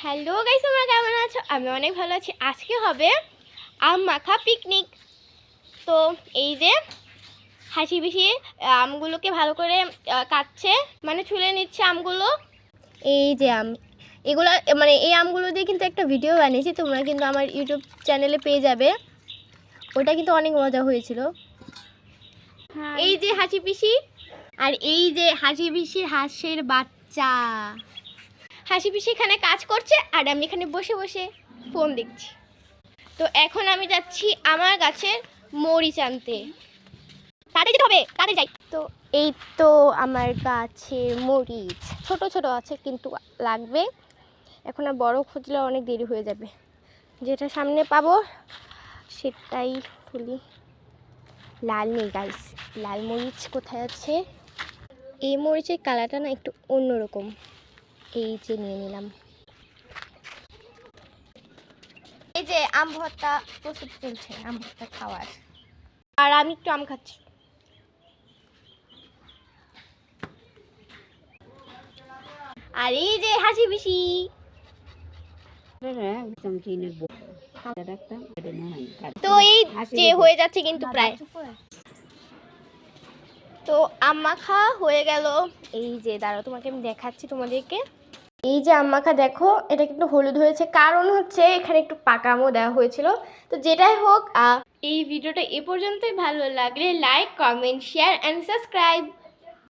Hello guys, তোমরা কেমন আছো? আমি অনেক ভালো আছি। আজকে হবে আম মাখা পিকনিক। তো এই যে হাসি পিসি আমগুলোকে ভালো করে কাটছে, মানে ছুলে নিচ্ছে আমগুলো। এই যে আম, এগুলো মানে এই আমগুলো দিয়ে কিন্তু একটা ভিডিও বানিয়েছি, তোমরা কিন্তু আমার ইউটিউব চ্যানেলে পেয়ে যাবে। ওটা কিন্তু অনেক মজা হয়েছিল। এই যে হাসি পিসি, আর এই যে হাসি পিসির হাঁসের বাচ্চা। হাসি পিসি এখানে কাজ করছে আর আমি এখানে বসে বসে ফোন দেখছি। তো এখন আমি যাচ্ছি আমার গাছের মরিচ আনতে। তাড়াতাড়ি যেতে হবে, তাড়াতাড়ি যাই। তো এই তো আমার গাছের মরিচ ছোট ছোট আছে, কিন্তু লাগবে। এখন আর বড় খুঁজলে অনেক দেরি হয়ে যাবে। যেটা সামনে পাবো সেটাই তুলি। লাল নেই গাইস, লাল মরিচ কোথায় আছে? এই মরিচের কালারটা না একটু অন্যরকম। এই যে নিয়ে নিলাম। এই যে আম ভর্তা প্রস্তুত চলছে, আম ভর্তা খাওয়ার। আর আমি একটু আম খাচ্ছি। আর এই যে হাসি পিসি। তো এই যে হয়ে যাচ্ছে কিন্তু প্রায়। তো আম মাখা হয়ে গেল। এই যে দাঁড়াও, তোমাকে আমি দেখাচ্ছি তোমাদেরকে। এই যে আম মাখা দেখো, এটা কিন্তু হলুদ হয়েছে, কারণ হচ্ছে এখানে একটু পাকা আমও দেওয়া হয়েছিল। তো যেটাই হোক, এই ভিডিওটা এ পর্যন্তই। ভালো লাগলে like, comment, share and subscribe.